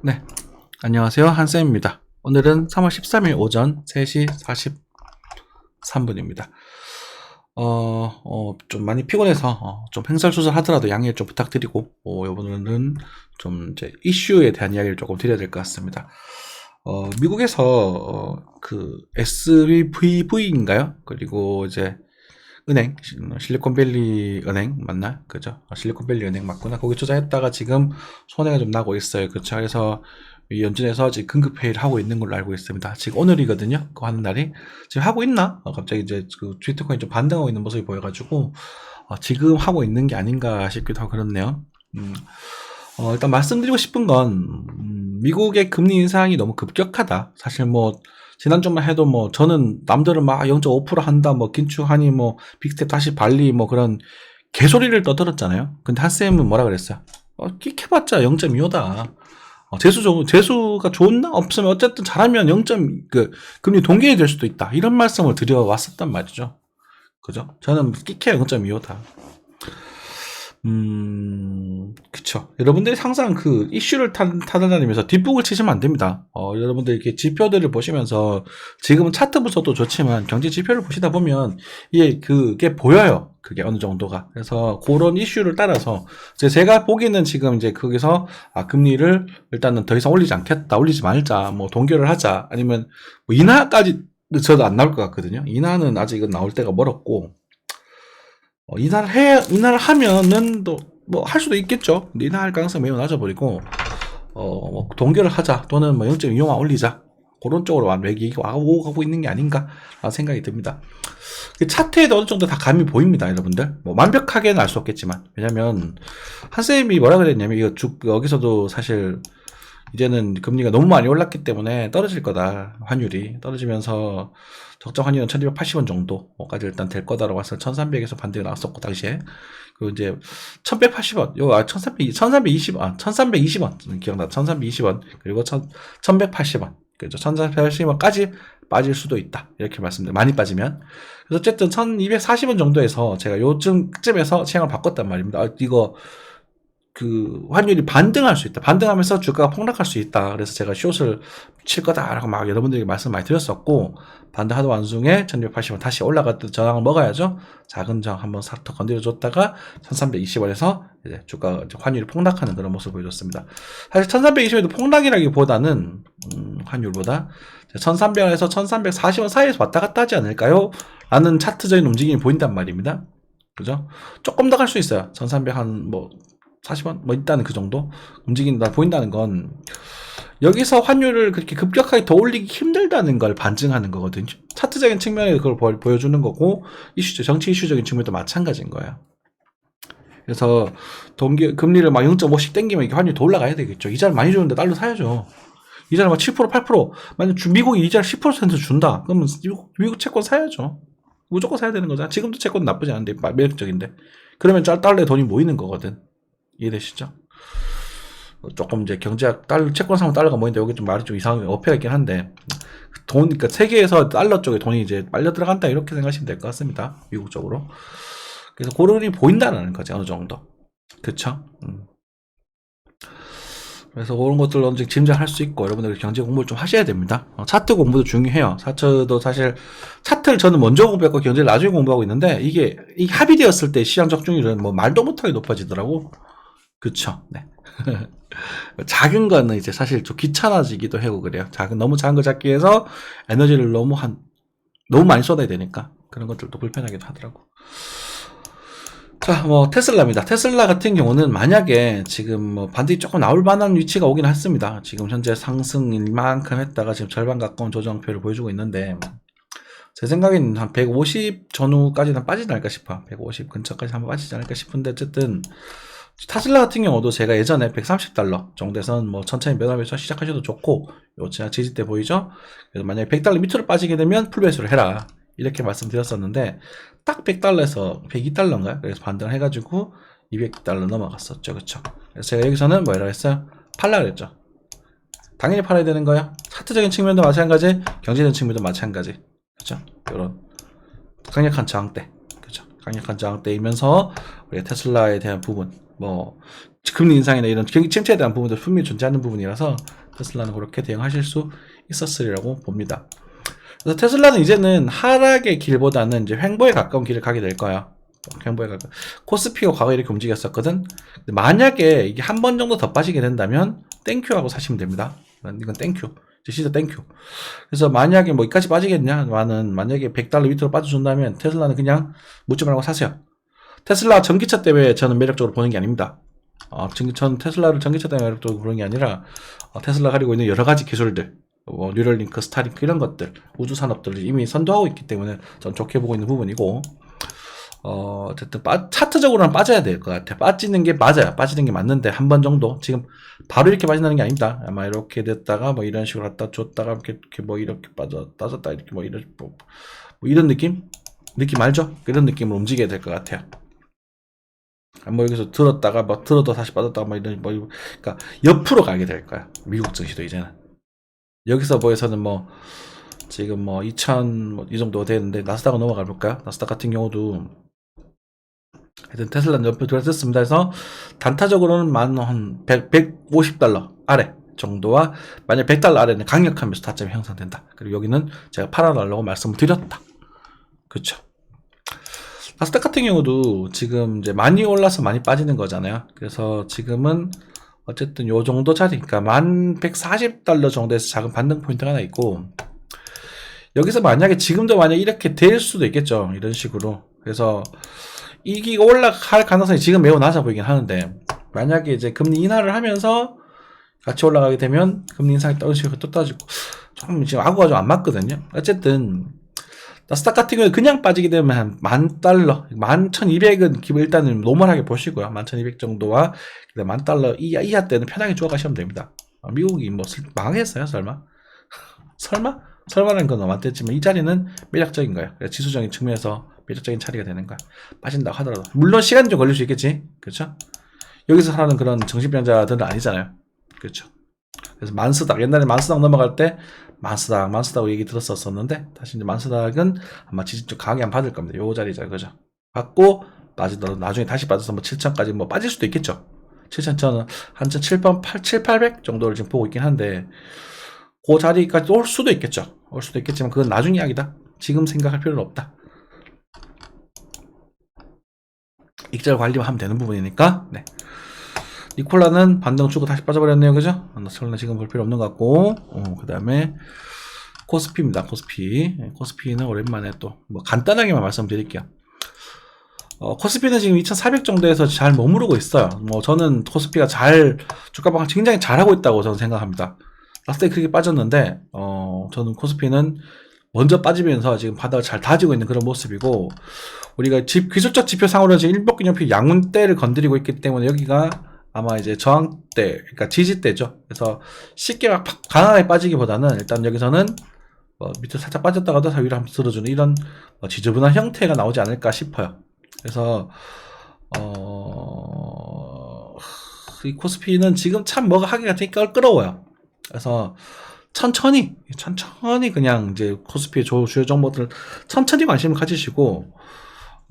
네, 안녕하세요. 한쌤입니다. 오늘은 3월 13일 오전 3시 43분입니다. 좀 많이 피곤해서, 좀 횡설수설 하더라도 양해 좀 부탁드리고, 이번에는 좀 이제 이슈에 대한 이야기를 조금 드려야 될 것 같습니다. 미국에서, 그 SVB인가요? 그리고 이제 은행, 실리콘밸리 은행 맞나? 그죠? 실리콘밸리 은행 맞구나. 거기 투자했다가 지금 손해가 좀 나고 있어요. 그쵸? 그래서 이 연준에서 지금 긴급회의를 하고 있는 걸로 알고 있습니다. 지금 오늘이거든요. 그거 하는 날이. 지금 하고 있나? 갑자기 이제 그 트위터코인 좀 반등하고 있는 모습이 보여가지고, 지금 하고 있는 게 아닌가 싶기도 하고 그렇네요. 일단 말씀드리고 싶은 건, 미국의 금리 인상이 너무 급격하다. 사실 뭐, 지난주만 해도 뭐, 저는 남들은 막 0.5% 한다, 뭐, 긴축하니 뭐, 빅스텝 다시 발리, 뭐, 그런 개소리를 떠들었잖아요. 근데 한쌤은 뭐라 그랬어요? 끽해봤자 0.25다. 재수가 좋나? 없으면 어쨌든 잘하면 0. 금리 동결이 될 수도 있다. 이런 말씀을 드려왔었단 말이죠. 그죠? 저는 끽해 0.25다. 그쵸. 여러분들이 항상 그 이슈를 타다니면서 뒷북을 치시면 안 됩니다. 여러분들 이렇게 지표들을 보시면서 지금은 차트부터도 좋지만 경제 지표를 보시다 보면 그게 보여요. 그게 어느 정도가. 그래서 그런 이슈를 따라서 제가 보기에는 지금 이제 거기서 금리를 일단은 더 이상 올리지 않겠다. 올리지 말자. 뭐 동결을 하자. 아니면 뭐 인하까지 저도 안 나올 것 같거든요. 인하는 아직은 나올 때가 멀었고 인하를 하면은 또, 뭐, 할 수도 있겠죠. 근데 인하할 가능성이 매우 낮아버리고, 뭐 동결을 하자, 또는 뭐 0.25만 올리자. 그런 쪽으로 얘기가 오고 있는 게 아닌가, 라는 생각이 듭니다. 차트에도 어느 정도 다 감이 보입니다, 여러분들. 뭐, 완벽하게는 알 수 없겠지만. 왜냐면, 한쌤이 뭐라 그랬냐면, 여기서도 사실, 이제는 금리가 너무 많이 올랐기 때문에 떨어질 거다. 환율이 떨어지면서 적정 환율은 1280원 정도까지 일단 될 거다라고 해서 1300에서 반대가 나왔었고 당시에. 그리고 이제 1180원, 1320원 기억나. 1320원 그리고 1180원. 그죠? 1380원까지 빠질 수도 있다. 이렇게 말씀드려요. 많이 빠지면. 그래서 어쨌든 1240원 정도에서 제가 요쯤에서 시장을 바꿨단 말입니다. 이거 그 환율이 반등할 수 있다. 반등하면서 주가가 폭락할 수 있다. 그래서 제가 숏을 칠 거다라고 막 여러분들에게 말씀 많이 드렸었고, 반등하던 와중에 1280원 다시 올라갔던 저항을 먹어야죠. 작은 저항 한번 싹 더 건드려줬다가 1320원에서 이제 환율이 폭락하는 그런 모습을 보여줬습니다. 사실 1320원도 폭락이라기보다는 환율보다 1300원에서 1340원 사이에서 왔다 갔다 하지 않을까요? 라는 차트적인 움직임이 보인단 말입니다. 그죠? 조금 더 갈 수 있어요. 1300 40원? 뭐 일단은 그 정도 움직인다 보인다는 건 여기서 환율을 그렇게 급격하게 더 올리기 힘들다는 걸 반증하는 거거든요. 차트적인 측면에서 그걸 보여주는 거고 정치 이슈적인 측면도 마찬가지인 거예요. 그래서 금리를 막 0.5씩 땡기면 이게 환율이 더 올라가야 되겠죠. 이자를 많이 주는데 달러 사야죠. 이자를 막 7%, 8%, 만약 미국이 이자를 10% 준다. 그러면 미국 채권 사야죠. 무조건 사야 되는 거잖아. 지금도 채권 나쁘지 않은데 매력적인데. 그러면 달러에 돈이 모이는 거거든. 이해되시죠? 조금 이제 경제학 채권 사면 달러가 뭐인데 여기 좀 말이 좀 이상하게 어폐가 있긴 한데 그러니까 세계에서 달러 쪽에 돈이 이제 빨려 들어간다 이렇게 생각하시면 될 것 같습니다. 미국 쪽으로. 그래서 그런 일이 보인다는 거지 어느 정도. 그쵸? 그래서 그런 것들로 이제 짐작할 수 있고 여러분들 경제 공부를 좀 하셔야 됩니다. 차트 공부도 중요해요. 차트도 사실 차트를 저는 먼저 공부했고 경제를 나중에 공부하고 있는데 이게 합의되었을 때 시장 적중률은 뭐 말도 못하게 높아지더라고. 그쵸. 네. 작은 거는 이제 사실 좀 귀찮아지기도 하고 그래요. 너무 작은 거 잡기 위해서 에너지를 너무 많이 쏟아야 되니까 그런 것들도 불편하기도 하더라고. 자, 뭐 테슬라입니다. 테슬라 같은 경우는 만약에 지금 뭐 반등이 조금 나올 만한 위치가 오긴 했습니다. 지금 현재 상승일 만큼 했다가 지금 절반 가까운 조정표를 보여주고 있는데 제 생각에는 한 150 전후까지는 빠지지 않을까 싶어요. 150 근처까지 한번 빠지지 않을까 싶은데 어쨌든 테슬라 같은 경우도 제가 예전에 130달러 정도에선 뭐 천천히 매도하면서 시작하셔도 좋고 제가 지지대 보이죠? 그래서 만약에 100달러 밑으로 빠지게 되면 풀배수를 해라 이렇게 말씀드렸었는데 딱 100달러에서 102달러인가요? 그래서 반등을 해가지고 200달러 넘어갔었죠. 그쵸? 그래서 제가 여기서는 뭐라 했어요? 팔라 그랬죠. 당연히 팔아야 되는 거야. 차트적인 측면도 마찬가지, 경제적인 측면도 마찬가지. 그쵸? 이런 강력한 저항대. 그쵸? 강력한 저항대이면서 우리 테슬라에 대한 부분 금리 인상이나 이런 경기 침체에 대한 부분도 분명히 존재하는 부분이라서 테슬라는 그렇게 대응하실 수 있었으리라고 봅니다. 그래서 테슬라는 이제는 하락의 길보다는 이제 횡보에 가까운 길을 가게 될 거야. 횡보에 가까운. 코스피가 과거에 이렇게 움직였었거든. 근데 만약에 이게 한 번 정도 더 빠지게 된다면 땡큐하고 사시면 됩니다. 이건 땡큐. 진짜 땡큐. 그래서 만약에 뭐 이까지 빠지겠냐? 만약에 $100 밑으로 빠져준다면 테슬라는 그냥 묻지 말고 사세요. 테슬라 전기차 때문에 저는 매력적으로 보는 게 아닙니다. 전 테슬라를 전기차 때문에 매력적으로 보는 게 아니라 테슬라 가지고 있는 여러 가지 기술들, 뉴럴링크, 스타링크 이런 것들, 우주 산업들을 이미 선도하고 있기 때문에 전 좋게 보고 있는 부분이고, 어쨌든 차트적으로는 빠져야 될 것 같아요. 빠지는 게 맞아요. 빠지는 게 맞는데 한 번 정도 지금 바로 이렇게 빠진다는 게 아닙니다. 아마 이렇게 됐다가 뭐 이런 식으로 갖다 줬다가 이렇게 뭐 이렇게 빠졌다 이렇게 뭐 이런 느낌 알죠? 이런 느낌으로 움직여야 될 것 같아요. 뭐 여기서 들었다가 뭐 들어도 다시 빠졌다가 뭐 이런 그러니까 옆으로 가게 될 거야. 미국 증시도 이제는 여기서 뭐에서는 뭐 지금 뭐 2000 이 정도 되는데 나스닥을 넘어가 볼까요? 나스닥 같은 경우도 하여튼 테슬라는 옆에 들어섰습니다. 그래서 단타적으로는 한 $150 아래 정도와 만약 $100 아래는 강력한 매수 타점이 형성된다. 그리고 여기는 제가 팔아달라고 말씀을 드렸다. 그렇죠. 나스닥 같은 경우도 지금 이제 많이 올라서 많이 빠지는 거잖아요. 그래서 지금은 어쨌든 요 정도 자리, 그러니까 $1,140 정도에서 작은 반등 포인트가 하나 있고, 여기서 만약에 지금도 만약 이렇게 될 수도 있겠죠. 이런 식으로. 그래서 이기가 올라갈 가능성이 지금 매우 낮아 보이긴 하는데, 만약에 이제 금리 인하를 하면서 같이 올라가게 되면 금리 인상이 떨어지고 또 떨어지고, 좀 지금 아구가 좀 안 맞거든요. 어쨌든 나스닥 같은 경우에 그냥 빠지게 되면 한 $10,000, 11,200은 기본 일단은 노멀하게 보시고요. 11,200 정도와 $10,000 이하 때는 편하게 주워 가시면 됩니다. 미국이 뭐 망했어요, 설마? 설마라는 건 너무 안 됐지만 이 자리는 매력적인 거예요. 지수적인 측면에서 매력적인 자리가 되는 거야. 빠진다고 하더라도. 물론 시간이 좀 걸릴 수 있겠지. 그렇죠? 여기서 하는 그런 정신병자들은 아니잖아요. 그렇죠? 그래서 만스닥, 옛날에 만스닥 넘어갈 때 만스닥 얘기 들었었는데 다시 이제 만스닥은 아마 지지 좀 강하게 안 받을 겁니다. 요 자리죠. 그죠? 받고 빠지더라도 나중에 다시 빠져서 뭐 7,000까지 뭐 빠질 수도 있겠죠. 7,000은 한 7,800 정도를 지금 보고 있긴 한데 그 자리까지 올 수도 있겠죠. 올 수도 있겠지만 그건 나중 이야기다. 지금 생각할 필요는 없다. 익절 관리만 하면 되는 부분이니까. 네. 니콜라는 반등 주고 다시 빠져버렸네요. 그죠? 설마 지금 볼 필요 없는 것 같고. 그 다음에 코스피입니다. 코스피는 오랜만에 또 뭐 간단하게만 말씀드릴게요. 코스피는 지금 2,400 정도에서 잘 머무르고 있어요. 뭐 저는 코스피가 주가 방을 굉장히 잘하고 있다고 저는 생각합니다. 나스닥이 그렇게 빠졌는데 저는 코스피는 먼저 빠지면서 지금 바닥을 잘 다지고 있는 그런 모습이고, 우리가 기술적 지표상으로는 지금 일복균형표 양운대를 건드리고 있기 때문에 여기가 아마 이제 저항대, 그러니까 지지대죠. 그래서 쉽게 막 강하게 빠지기보다는 일단 여기서는 밑으로 살짝 빠졌다가도 위로 한번 들어주는 이런 지저분한 형태가 나오지 않을까 싶어요. 그래서 이 코스피는 지금 참 뭐가 하기가 되게 껄끄러워요. 그래서 천천히 그냥 이제 코스피의 주요 종목들 천천히 관심을 가지시고,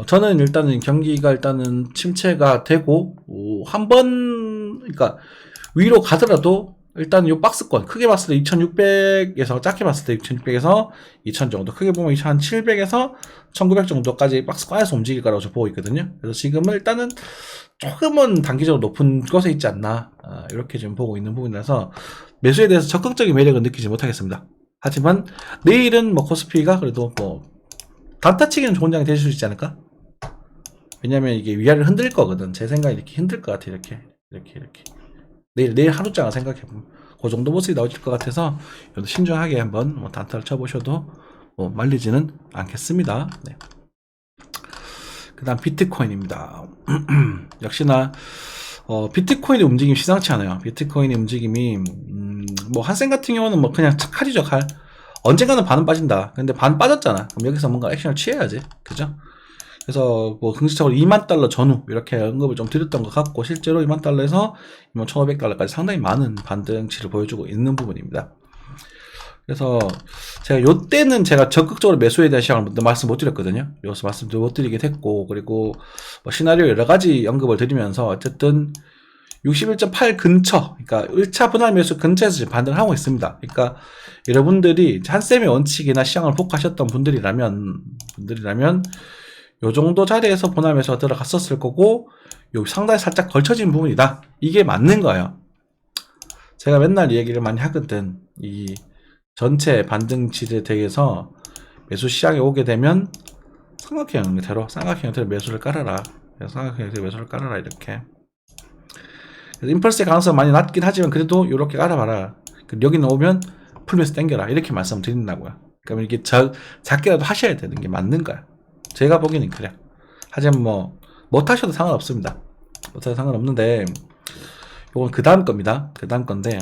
저는 일단은 경기가 일단은 침체가 되고 그러니까 위로 가더라도 일단 요 박스권 크게 봤을 때 2,600에서 작게 봤을 때 2,600에서 2,000 정도, 크게 보면 2,700에서 1,900 정도까지 박스권에서 움직일 거라고 저 보고 있거든요. 그래서 지금은 일단은 조금은 단기적으로 높은 곳에 있지 않나, 이렇게 지금 보고 있는 부분이라서 매수에 대해서 적극적인 매력은 느끼지 못하겠습니다. 하지만 내일은 뭐 코스피가 그래도 뭐 단타치기는 좋은 장이 될 수 있지 않을까? 왜냐면 이게 위아래를 흔들 거거든. 제 생각에 이렇게 흔들 것 같아. 이렇게. 내일 하루장을 생각해보면 그 정도 모습이 나오실 것 같아서 신중하게 한번 단타를 쳐보셔도 말리지는 않겠습니다. 네. 그 다음 비트코인입니다. 역시나 비트코인의 움직임이 시상치 않아요. 비트코인의 움직임이 뭐 한센 같은 경우는 뭐 그냥 칼이죠, 칼. 언젠가는 반은 빠진다. 근데 반 빠졌잖아. 그럼 여기서 뭔가 액션을 취해야지. 그죠? 그래서 뭐 긍정적으로 $20,000 전후 이렇게 언급을 좀 드렸던 것 같고, 실제로 $20,000에서 $21,500까지 상당히 많은 반등치를 보여주고 있는 부분입니다. 그래서 제가 요때는 제가 적극적으로 매수에 대한 시장을 말씀 못 드렸거든요. 여기서 말씀 못 드리게 됐고, 그리고 뭐 시나리오 여러 가지 언급을 드리면서 어쨌든 61.8 근처, 그러니까 1차 분할 매수 근처에서 지금 반등을 하고 있습니다. 그러니까 여러분들이 한쌤의 원칙이나 시장을 폭하셨던 분들이라면 요 정도 자리에서 분할 매수가 들어갔었을 거고, 요 상단에 살짝 걸쳐진 부분이다. 이게 맞는 거예요. 제가 맨날 이 얘기를 많이 하거든. 이 전체 반등 지대에서 매수 시장에 오게 되면 삼각형 형태로 매수를 깔아라. 삼각형 형태로 매수를 깔아라, 이렇게. 그래서 임펄스의 가능성은 많이 낮긴 하지만 그래도 이렇게 깔아봐라. 여기는 오면 풀면서 당겨라, 이렇게 말씀드린다고요. 그러면 이게 작게라도 하셔야 되는 게 맞는 거야. 제가 보기에는 그래. 하지만 뭐 못하셔도 상관없습니다. 못하셔도 상관없는데, 요건 그 다음 겁니다. 그 다음 건데,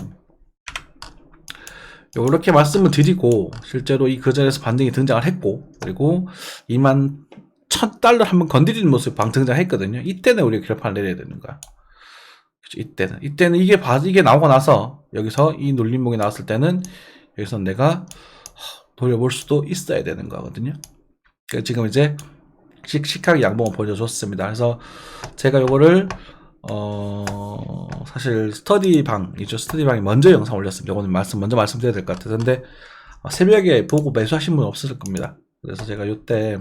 요렇게 말씀을 드리고, 실제로 이 그 자리에서 반등이 등장을 했고, 그리고 21,000달러 한번 건드리는 모습 방 등장했거든요. 이때는 우리가 결판을 내려야 되는 거야. 그쵸, 이때는 이게 나오고 나서, 여기서 이 눌림목이 나왔을 때는, 여기서 내가 돌려볼 수도 있어야 되는 거거든요. 그러니까 지금 이제 씩씩하게 양봉을 보여줬습니다. 그래서 제가 요거를 사실 스터디방이 먼저 영상 올렸습니다. 이거는 먼저 말씀드려야 될 것 같아서. 근데 새벽에 보고 매수하신 분 없을 겁니다. 그래서 제가 요때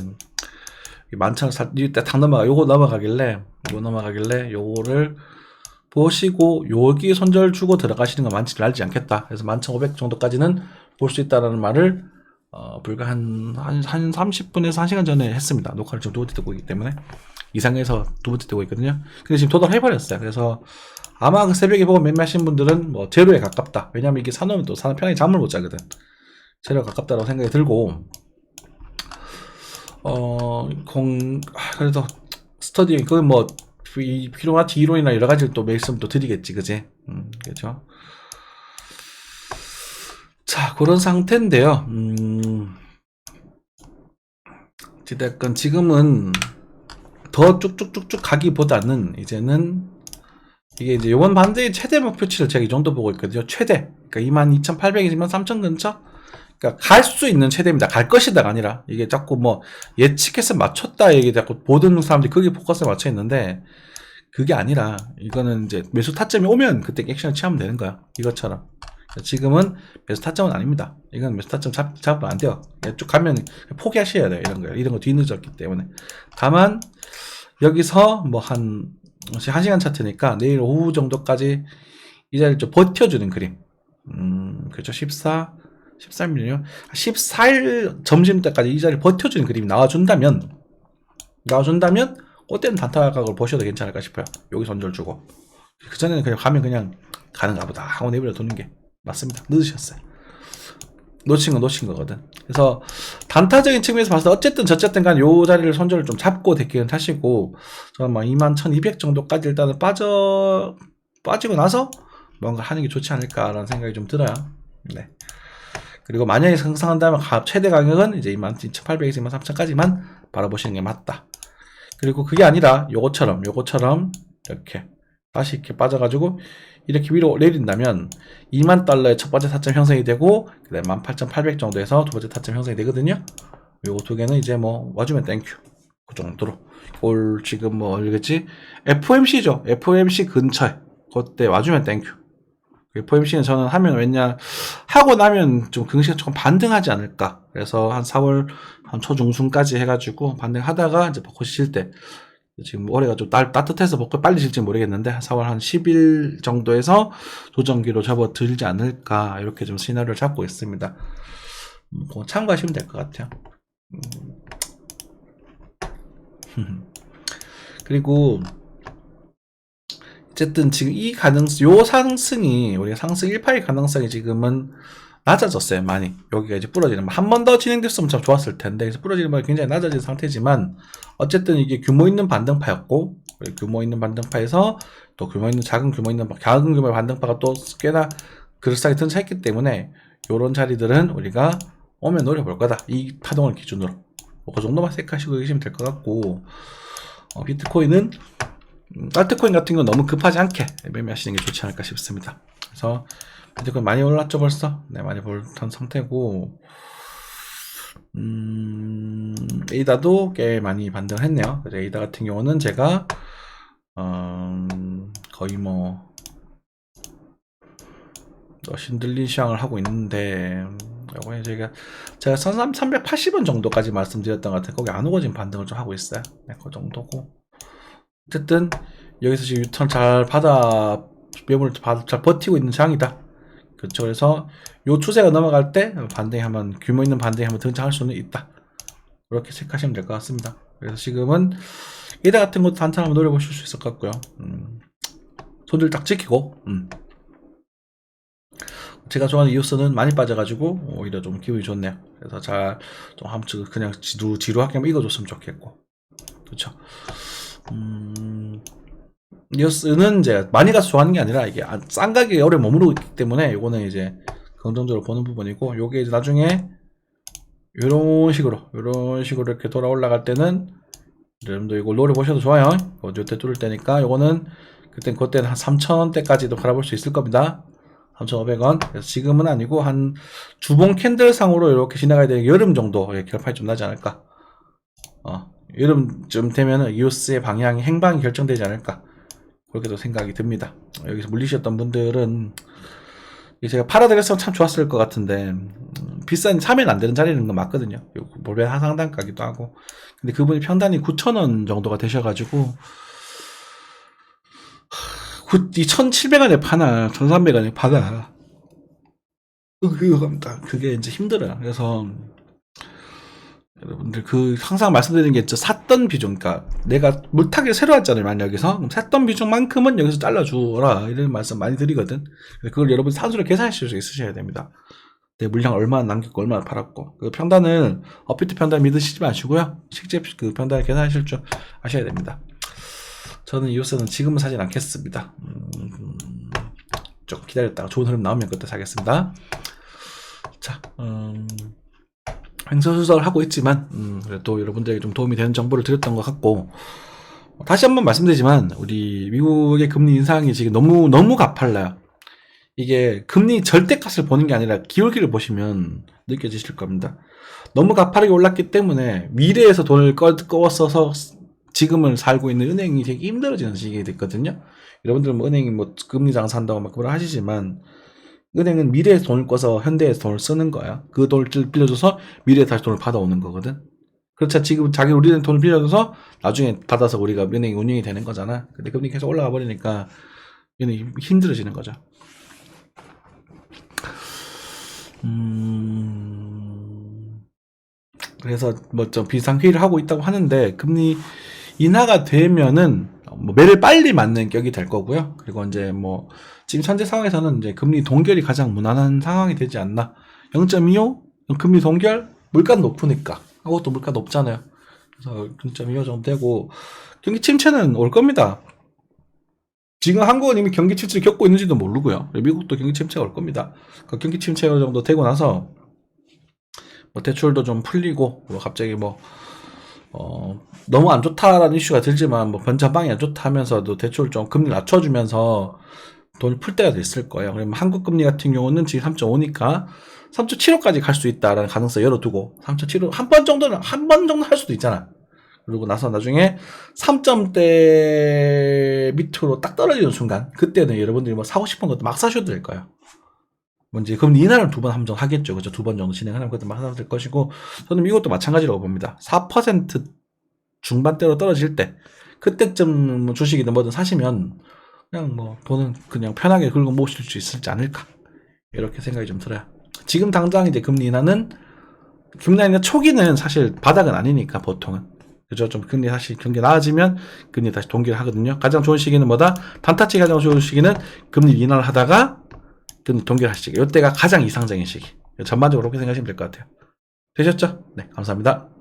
11,000원 이때 탁 요거 넘어가길래 요거를 보시고 여기 손절 주고 들어가시는 거 많지 않지 않겠다. 그래서 11,500 정도까지는 볼 수 있다라는 말을 불과 한 30분에서 1시간 전에 했습니다. 녹화를 지금 두 번째 듣고 있기 때문에 이상해서 두 번째 뜨고 있거든요. 근데 지금 도달해버렸어요. 그래서 아마 그 새벽에 보고 매매하신 분들은 뭐 제로에 가깝다. 왜냐면 이게 사놓으면 또 편하게 잠을 못 자거든. 제로에 가깝다고 생각이 들고, 그래도 스터디, 그건 뭐 피로마티 이론이나 여러 가지를 또 말씀 또 드리겠지, 그지? 그렇죠. 자, 그런 상태인데요. 어찌됐건 지금은 더 쭉쭉쭉쭉 가기보다는 이제는 이게 이제 요번 반대의 최대 목표치를 제가 이 정도 보고 있거든요. 최대. 그러니까 22,800이지만 3,000 근처? 그러니까 갈 수 있는 최대입니다. 갈 것이다가 아니라, 이게 자꾸 뭐 예측해서 맞췄다 얘기 자꾸 모든 사람들이 거기에 포커스에 맞춰 있는데, 그게 아니라 이거는 이제 매수 타점이 오면 그때 액션을 취하면 되는 거야. 이것처럼. 지금은 매수 타점은 아닙니다. 이건 매수 타점 잡으면 안 돼요. 쭉 가면 포기하셔야 돼요. 이런 거요. 이런 거 뒤늦었기 때문에. 다만 여기서 뭐 한 1시간 차트니까 내일 오후 정도까지 이 자리를 좀 버텨주는 그림. 그렇죠. 13일이요. 14일 점심 때까지 이 자리를 버텨주는 그림이 나와준다면 그때는 단타 가격을 보셔도 괜찮을까 싶어요. 여기 손절 주고. 그 전에는 그냥 가면 그냥 가는가 보다 하고 내버려 두는 게 맞습니다. 늦으셨어요. 놓친 거거든. 그래서 단타적인 측면에서 봤을 때 어쨌든 저쨌든 간 요 자리를 손절을 좀 잡고 대기는 타시고, 저는 막 21,200 정도까지 일단은 빠지고 나서 뭔가 하는 게 좋지 않을까라는 생각이 좀 들어요. 네. 그리고 만약에 상승한다면 최대 가격은 이제 22,800에서 23,000까지만 바라보시는 게 맞다. 그리고 그게 아니라 요거처럼 이렇게 다시 이렇게 빠져가지고 이렇게 위로 내린다면 20,000달러의 첫 번째 타점 형성이 되고, 그 다음에 18,800 정도에서 두 번째 타점 형성이 되거든요. 요거 두 개는 이제 뭐 와주면 땡큐, 그 정도로. 올 지금 뭐 알겠지? FOMC죠. FOMC 근처에 그때 와주면 땡큐. FOMC는 저는 하고 나면 좀 긍시가 조금 반등하지 않을까. 그래서 한 4월 한 초중순까지 해가지고 반등하다가 이제 벚꽃이 질 때, 지금 올해가 좀 따뜻해서 벚꽃 빨리 질지 모르겠는데 4월 한 10일 정도에서 조정기로 접어들지 않을까, 이렇게 좀 시나리오를 잡고 있습니다. 참고하시면 될 것 같아요. 그리고 어쨌든 지금 요 상승이, 우리가 상승 1파의 가능성이 지금은 낮아졌어요, 많이. 여기가 이제 부러지는, 한 번 더 진행됐으면 참 좋았을 텐데, 그래서 부러지는 방이 굉장히 낮아진 상태지만, 어쨌든 이게 규모 있는 반등파였고, 규모 있는 반등파에서 또 작은 규모의 반등파가 또 꽤나 그럴싸하게 등장했기 때문에, 요런 자리들은 우리가 오면 노려볼 거다. 이 파동을 기준으로. 그 정도만 생각하시고 계시면 될 것 같고, 비트코인은, 알트코인 같은 건 너무 급하지 않게 매매하시는 게 좋지 않을까 싶습니다. 그래서 비트코인 많이 올랐죠 벌써? 네, 많이 올랐던 상태고, 에이다도 꽤 많이 반등을 했네요. 그래서 에이다 같은 경우는 제가 거의 뭐 신들린 시황을 하고 있는데, 요번에 제가 380원 정도까지 말씀드렸던 것 같아요. 거기 안 오고 지금 반등을 좀 하고 있어요. 네, 그 정도고. 어쨌든, 여기서 지금 유턴 잘 매물을 잘 버티고 있는 장이다. 그렇죠. 그래서 요 추세가 넘어갈 때 규모 있는 반등이 한번 등장할 수는 있다. 그렇게 체크하시면 될 것 같습니다. 그래서 지금은 이다 같은 것도 단타 한번 노려보실 수 있을 것 같고요. 손들 딱 지키고, 제가 좋아하는 이오스는 많이 빠져가지고 오히려 좀 기분이 좋네요. 그래서 좀 한번 그냥 지루하게 한번 읽어줬으면 좋겠고, 그렇죠. 이오스는 이제 많이 가서 좋아하는 게 아니라 이게 싼 가격에 오래 머무르고 있기 때문에 요거는 이제 긍정적으로 보는 부분이고, 요게 이제 나중에 요런 식으로 이렇게 돌아 올라갈 때는 여러분도 이거 노려보셔도 좋아요. 요때 뚫을 때니까 요거는 그때는 한 3,000원대까지도 바라볼 수 있을 겁니다. 3,500원. 그래서 지금은 아니고 한 주봉 캔들 상으로 이렇게 지나가야 되는 여름 정도 결판이 좀 나지 않을까. 여름쯤 되면은 이오스의 행방이 결정되지 않을까. 그렇게도 생각이 듭니다. 여기서 물리셨던 분들은 제가 팔아드렸으면 참 좋았을 것 같은데, 비싼 사면 안 되는 자리는 건 맞거든요. 몰배 하상단가기도 하고. 근데 그분이 평단이 9,000원 정도가 되셔가지고, 이 1,700원에 파나 1,300원에 파나 그게 이제 힘들어요. 그래서 여러분들 항상 말씀드리는 게 샀던 비중, 그러니까 내가 물타기를 새로 했잖아요. 만약 여기서 그럼 샀던 비중만큼은 여기서 잘라주라 이런 말씀 많이 드리거든. 그걸 여러분 산수로 계산하실 수 있으셔야 됩니다. 내 물량 얼마나 남겼고 얼마나 팔았고, 그 평단을 업비트 평단 믿으시지 마시고요. 실제 그 평단을 계산하실 줄 아셔야 됩니다. 저는 이오스는 지금은 사진 않겠습니다. 조금 기다렸다가 좋은 흐름 나오면 그때 사겠습니다. 자, 횡설수설을 하고 있지만 그래도 여러분들에게 좀 도움이 되는 정보를 드렸던 것 같고, 다시 한번 말씀드리지만 우리 미국의 금리 인상이 지금 너무 가팔라요. 이게 금리 절대값을 보는 게 아니라 기울기를 보시면 느껴지실 겁니다. 너무 가파르게 올랐기 때문에 미래에서 돈을 꺼워 써서 지금을 살고 있는 은행이 되게 힘들어지는 시기가 됐거든요. 여러분들은 은행이 금리 장사한다고 막 그걸 하시지만, 은행은 미래에서 돈을 꺼서 현대에서 돈을 쓰는 거야. 그 돈을 빌려줘서 미래에 다시 돈을 받아오는 거거든. 그렇죠. 지금 우리는 돈을 빌려줘서 나중에 받아서 우리가 은행이 운영이 되는 거잖아. 근데 금리 계속 올라가 버리니까 은행이 힘들어지는 거죠. 그래서 좀 비상회의를 하고 있다고 하는데, 금리 인하가 되면은 매를 빨리 맞는 격이 될 거고요. 그리고 이제 지금 현재 상황에서는 이제 금리 동결이 가장 무난한 상황이 되지 않나. 0.25 금리 동결, 물가 높으니까. 그것도 물가 높잖아요. 그래서 0.25 정도 되고, 경기 침체는 올 겁니다. 지금 한국은 이미 경기 침체를 겪고 있는지도 모르고요. 미국도 경기 침체가 올 겁니다. 그 경기 침체 정도 되고 나서 대출도 좀 풀리고, 갑자기 너무 안 좋다라는 이슈가 들지만 전반이 안 좋다 하면서도 대출 좀 금리 낮춰주면서 돈을 풀 때가 됐을 거예요. 그러면 한국 금리 같은 경우는 지금 3.5니까 3.75까지 갈 수 있다라는 가능성 열어두고, 3.75 한 번 정도는 할 수도 있잖아. 그러고 나서 나중에 3점대 밑으로 딱 떨어지는 순간, 그때는 여러분들이 사고 싶은 것도 막 사셔도 될 거예요. 이제 금리 인하를 2번 함정 하겠죠. 그죠? 2번 정도 진행하면 그것도 막 하나 될 것이고, 저는 이것도 마찬가지라고 봅니다. 4% 중반대로 떨어질 때, 그때쯤 주식이든 뭐든 사시면 그냥 돈은 그냥 편하게 긁어 모실 수 있을지 않을까, 이렇게 생각이 좀 들어요. 지금 당장 이제 금리 인하 초기는 사실 바닥은 아니니까 보통은, 그죠? 좀 사실 경기 나아지면 금리 다시 동결 하거든요. 가장 좋은 시기는 단타치 가장 좋은 시기는 금리 인하를 하다가 금리 동결할 시기. 이때가 가장 이상적인 시기. 전반적으로 그렇게 생각하시면 될 것 같아요. 되셨죠? 네, 감사합니다.